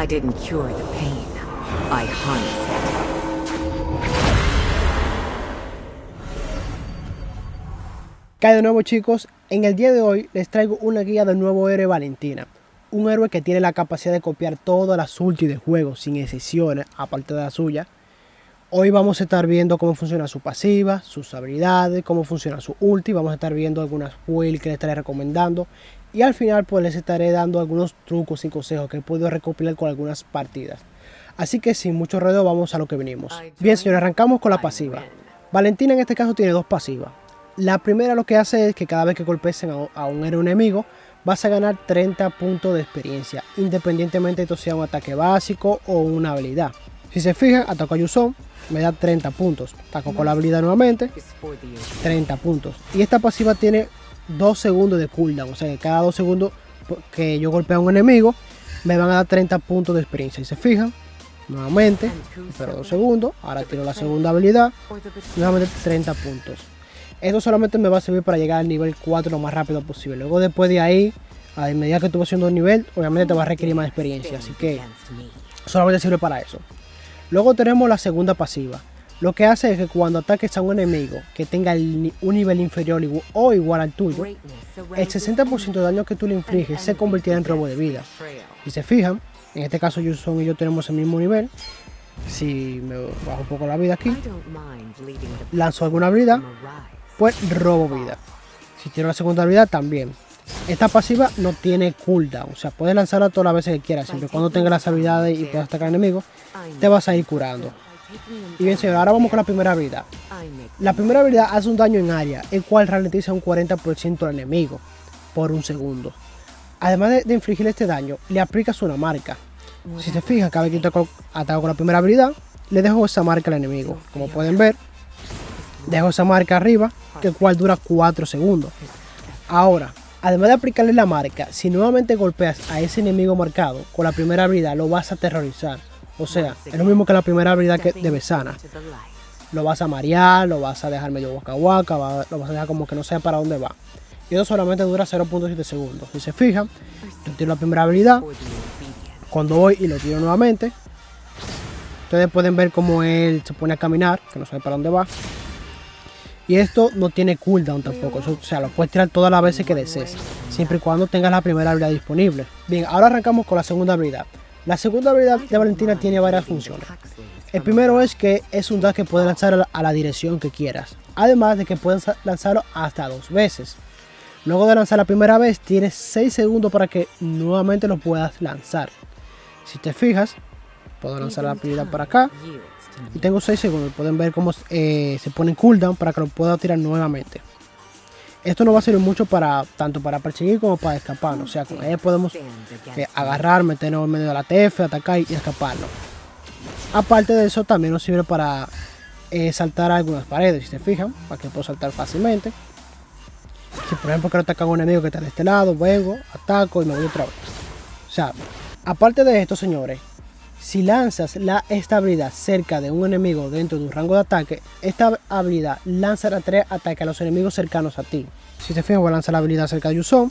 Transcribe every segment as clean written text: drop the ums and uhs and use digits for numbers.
I didn't cure the pain. I harnessed it. ¿Qué hay de nuevo, chicos? En el día de hoy les traigo una guía del nuevo héroe Valentina. Un héroe que tiene la capacidad de copiar todas las ulti del juego sin excepciones, aparte de la suya. Hoy vamos a estar viendo cómo funciona su pasiva, sus habilidades, cómo funciona su ulti. Vamos a estar viendo algunas builds que les estaré recomendando. Y al final pues les estaré dando algunos trucos y consejos que he podido recopilar con algunas partidas. Así que sin mucho ruido vamos a lo que venimos. Bien, señores, arrancamos con la pasiva. Valentina en este caso tiene dos pasivas. La primera lo que hace es que cada vez que golpeen a un héroe enemigo vas a ganar 30 puntos de experiencia, independientemente de esto sea un ataque básico o una habilidad. Si se fijan, ataco a Yuzong, me da 30 puntos. Ataco con la habilidad nuevamente, 30 puntos. Y esta pasiva tiene 2 segundos de cooldown, o sea que cada 2 segundos que yo golpeo a un enemigo me van a dar 30 puntos de experiencia. Si se fijan, nuevamente, espero 2 segundos, ahora tiro la segunda habilidad, nuevamente 30 puntos. Esto solamente me va a servir para llegar al nivel 4 lo más rápido posible. Luego después de ahí, a medida que tú vas haciendo un nivel, obviamente te va a requerir más experiencia. Así que solamente sirve para eso. Luego tenemos la segunda pasiva. Lo que hace es que cuando ataques a un enemigo que tenga un nivel inferior o igual al tuyo, el 60% de daño que tú le infliges se convertirá en robo de vida. Si se fijan, en este caso Yuzong y yo tenemos el mismo nivel. Si me bajo un poco la vida aquí, lanzo alguna habilidad, pues robo vida. Si tiro la segunda habilidad también. Esta pasiva no tiene cooldown, o sea, puedes lanzarla todas las veces que quieras, siempre y cuando tengas las habilidades y puedas atacar al enemigo, te vas a ir curando. Y bien, señor, ahora vamos con la primera habilidad. La primera habilidad hace un daño en área, el cual ralentiza un 40% al enemigo por un segundo. Además de infligirle este daño, le aplicas una marca. Si se fijan, cada vez que ataco con la primera habilidad, le dejo esa marca al enemigo. Como pueden ver, dejo esa marca arriba, que cual dura 4 segundos. Ahora, además de aplicarle la marca, si nuevamente golpeas a ese enemigo marcado con la primera habilidad, lo vas a aterrorizar. O sea, es lo mismo que la primera habilidad de Besana. Lo vas a marear, lo vas a dejar medio waka waka, lo vas a dejar como que no sé para dónde va. Y eso solamente dura 0.7 segundos. Si se fijan, yo tiro la primera habilidad. Cuando voy y lo tiro nuevamente, ustedes pueden ver cómo él se pone a caminar, que no sabe para dónde va. Y esto no tiene cooldown tampoco, o sea, lo puedes tirar todas las veces que desees, siempre y cuando tengas la primera habilidad disponible. Bien, ahora arrancamos con la segunda habilidad. La segunda habilidad de Valentina tiene varias funciones. El primero es que es un dash que puedes lanzar a la dirección que quieras, además de que puedes lanzarlo hasta 2 veces. Luego de lanzar la primera vez, tienes 6 segundos para que nuevamente lo puedas lanzar. Si te fijas, puedo lanzar la habilidad para acá. Y tengo 6 segundos, pueden ver cómo se pone en cooldown para que lo pueda tirar nuevamente. Esto nos va a servir mucho tanto para perseguir como para escapar. O sea, con él podemos agarrar, meternos en medio de la TF, atacar y escaparlo. Aparte de eso, también nos sirve para saltar algunas paredes, si se fijan, para que puedo saltar fácilmente. Si por ejemplo quiero atacar a un enemigo que está de este lado, vengo, ataco y me voy otra vez. O sea, aparte de esto, señores, si lanzas esta habilidad cerca de un enemigo dentro de un rango de ataque, esta habilidad lanzará 3 ataques a los enemigos cercanos a ti. Si te fijas, voy a lanzar la habilidad cerca de Yuzong,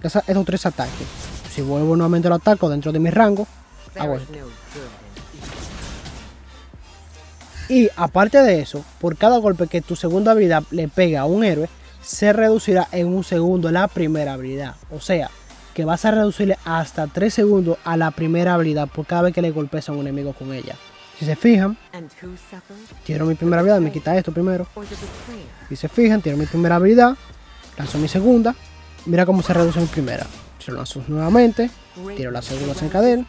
esos 3 ataques. Si vuelvo nuevamente al ataque dentro de mi rango, hago esto. Y aparte de eso, por cada golpe que tu segunda habilidad le pega a un héroe, se reducirá en 1 segundo la primera habilidad. O sea, que vas a reducirle hasta 3 segundos a la primera habilidad por cada vez que le golpees a un enemigo con ella. Si se fijan, tiro mi primera habilidad, me quita esto primero. Si se fijan, tiro mi primera habilidad, lanzo mi segunda, mira cómo se reduce mi primera. Si lo lanzo nuevamente, tiro la segunda cerca de él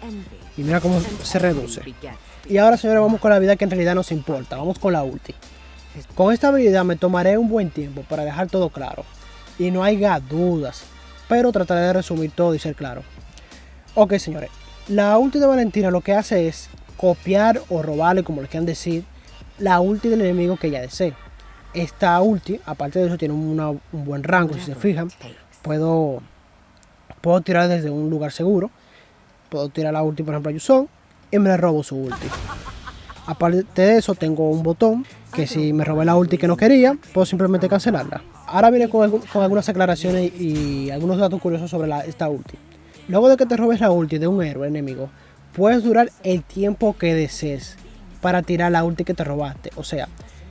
y mira cómo se reduce. Y ahora, señores, vamos con la habilidad que en realidad nos importa, vamos con la ulti. Con esta habilidad me tomaré un buen tiempo para dejar todo claro y no haya dudas, pero trataré de resumir todo y ser claro. Ok, señores, la ulti de Valentina lo que hace es copiar o robarle, como les quieran decir, la ulti del enemigo que ella desee. Esta ulti, aparte de eso, tiene un buen rango. Si se fijan, puedo tirar desde un lugar seguro. Puedo tirar la ulti, por ejemplo, a Yuzong y me le robo su ulti. Aparte de eso, tengo un botón que si me robé la ulti que no quería, puedo simplemente cancelarla. Ahora viene con algunas aclaraciones y algunos datos curiosos sobre esta ulti. Luego de que te robes la ulti de un héroe enemigo, puedes durar el tiempo que desees para tirar la ulti que te robaste. O sea,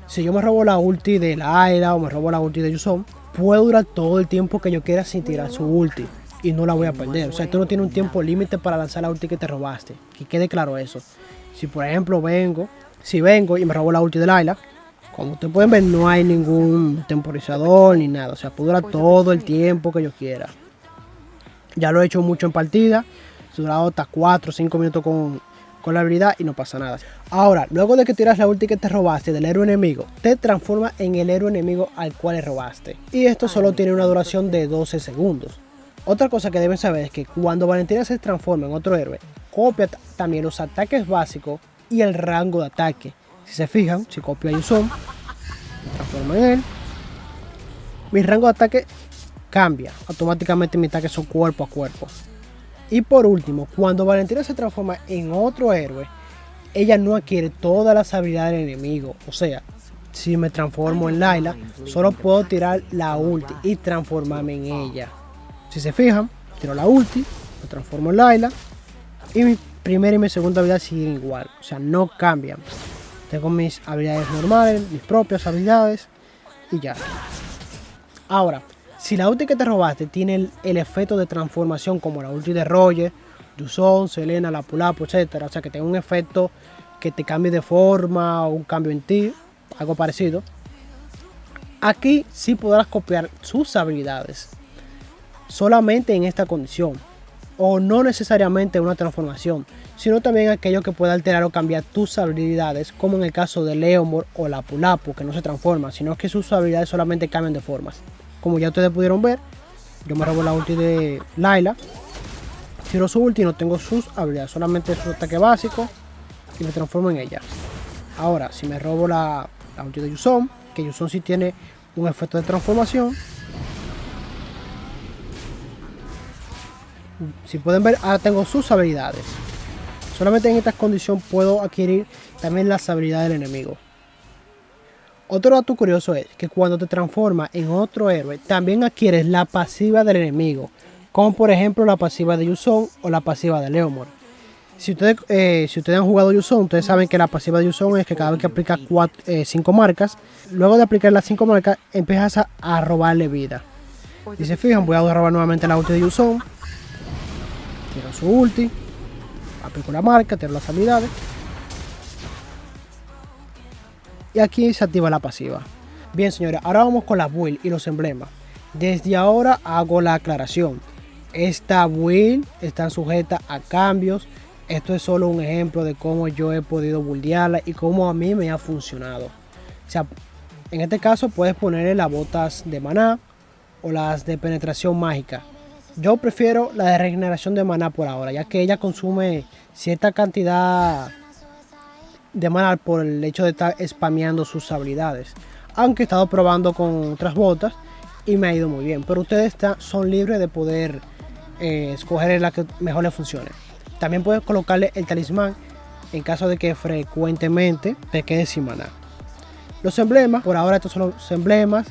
si yo me robo la ulti de la Ayla o me robo la ulti de Yuzong, puedo durar todo el tiempo que yo quiera sin tirar su ulti y no la voy a perder. O sea, tú no tienes un tiempo límite para lanzar la ulti que te robaste. Que quede claro eso. Si por ejemplo vengo y me robo la ulti de Ayla, como ustedes pueden ver, no hay ningún temporizador ni nada. O sea, puedo durar todo el tiempo que yo quiera. Ya lo he hecho mucho en partida. He durado hasta 4 o 5 minutos con la habilidad y no pasa nada. Ahora, luego de que tiras la ulti que te robaste del héroe enemigo, te transforma en el héroe enemigo al cual le robaste. Y esto solo tiene una duración de 12 segundos. Otra cosa que deben saber es que cuando Valentina se transforma en otro héroe, copia también los ataques básicos y el rango de ataque. Si se fijan, si copio a Yuzong, me transformo en él, mi rango de ataque cambia. Automáticamente mis ataques son cuerpo a cuerpo. Y por último, cuando Valentina se transforma en otro héroe, ella no adquiere todas las habilidades del enemigo. O sea, si me transformo en Layla, solo puedo tirar la ulti y transformarme en ella. Si se fijan, tiro la ulti, me transformo en Layla y mi primera y mi segunda habilidad siguen igual. O sea, no cambian. Tengo mis habilidades normales, mis propias habilidades y ya. Ahora, si la ulti que te robaste tiene el efecto de transformación como la ulti de Roger, Yuzong, Selena, Lapu Lapu, etc. O sea, que tenga un efecto que te cambie de forma o un cambio en ti, algo parecido. Aquí sí podrás copiar sus habilidades. Solamente en esta condición. O no necesariamente una transformación, sino también aquello que pueda alterar o cambiar tus habilidades, como en el caso de Leomord o Lapu Lapu, que no se transforma, sino que sus habilidades solamente cambian de formas. Como ya ustedes pudieron ver, yo me robo la ulti de Layla, tiro su ulti y no tengo sus habilidades, solamente su ataque básico y me transformo en ella. Ahora, si me robo la ulti de Yuzong, que Yuzong sí tiene un efecto de transformación. Si pueden ver, ahora tengo sus habilidades. Solamente en esta condición puedo adquirir también las habilidades del enemigo. Otro dato curioso es que cuando te transformas en otro héroe, también adquieres la pasiva del enemigo, como por ejemplo la pasiva de Yuzong o la pasiva de Leomord. Si ustedes han jugado Yuzong, ustedes saben que la pasiva de Yuzong es que cada vez que aplicas 5 marcas, luego de aplicar las 5 marcas, empiezas a robarle vida. Si se fijan, voy a robar nuevamente la ulti de Yuzong. Tiro su ulti, aplico la marca, tiro las habilidades. Y aquí se activa la pasiva. Bien, señores, ahora vamos con la build y los emblemas. Desde ahora hago la aclaración. Esta build está sujeta a cambios. Esto es solo un ejemplo de cómo yo he podido buildearla y cómo a mí me ha funcionado. O sea, en este caso puedes ponerle las botas de maná o las de penetración mágica. Yo prefiero la de regeneración de maná por ahora, ya que ella consume cierta cantidad de maná por el hecho de estar spameando sus habilidades. Aunque he estado probando con otras botas y me ha ido muy bien. Pero ustedes son libres de poder escoger la que mejor les funcione. También puedes colocarle el talismán en caso de que frecuentemente te quedes sin maná. Los emblemas, por ahora estos son los emblemas.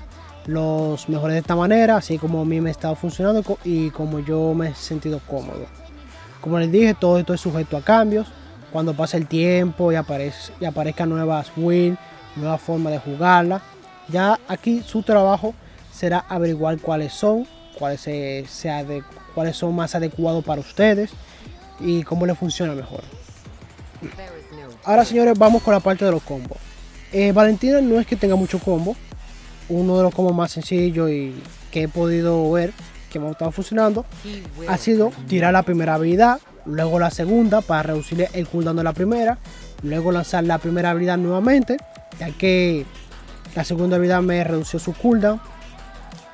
Los mejores de esta manera, así como a mí me ha estado funcionando y como yo me he sentido cómodo. Como les dije, todo esto es sujeto a cambios. Cuando pase el tiempo y aparezcan nuevas builds, nuevas formas de jugarla, ya aquí su trabajo será averiguar cuáles son más adecuados para ustedes y cómo les funciona mejor. Ahora, señores, vamos con la parte de los combos. Valentina no es que tenga mucho combo. Uno de los combos más sencillos y que he podido ver que me ha estado funcionando ha sido tirar la primera habilidad, luego la segunda para reducir el cooldown de la primera, luego lanzar la primera habilidad nuevamente, ya que la segunda habilidad me redució su cooldown.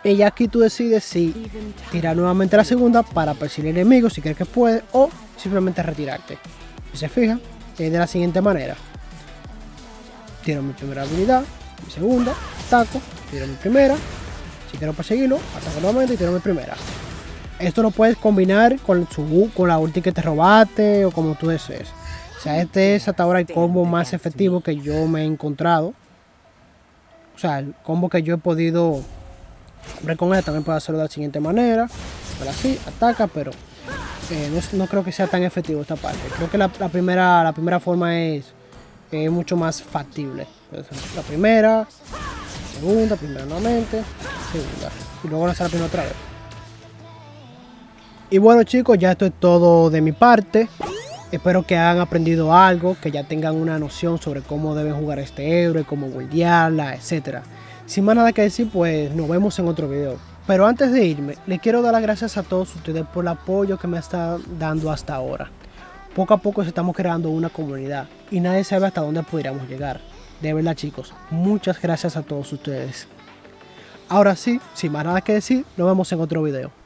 Y ya aquí tú decides si tirar nuevamente la segunda para perseguir el enemigo si crees que puede, o simplemente retirarte. Si se fijan, es de la siguiente manera: tiro mi primera habilidad, mi segunda, ataco, tiro mi primera, si quiero perseguirlo, ataco nuevamente y tiro mi primera. Esto lo puedes combinar con la ulti que te robaste o como tú desees. O sea, este es hasta ahora el combo más efectivo que yo me he encontrado. O sea, el combo que yo he podido ver con él. También puedo hacerlo de la siguiente manera. Ahora sí, ataca, pero no creo que sea tan efectivo esta parte. Creo que la primera forma es mucho más factible. Entonces, la primera nuevamente, segunda. Y luego lanzar la primera otra vez. Y bueno chicos, ya esto es todo de mi parte. Espero que hayan aprendido algo, que ya tengan una noción sobre cómo deben jugar este héroe, cómo guardiarla, etc. Sin más nada que decir, pues nos vemos en otro video. Pero antes de irme, les quiero dar las gracias a todos ustedes por el apoyo que me están dando hasta ahora. Poco a poco estamos creando una comunidad y nadie sabe hasta dónde podríamos llegar. De verdad chicos, muchas gracias a todos ustedes. Ahora sí, sin más nada que decir, nos vemos en otro video.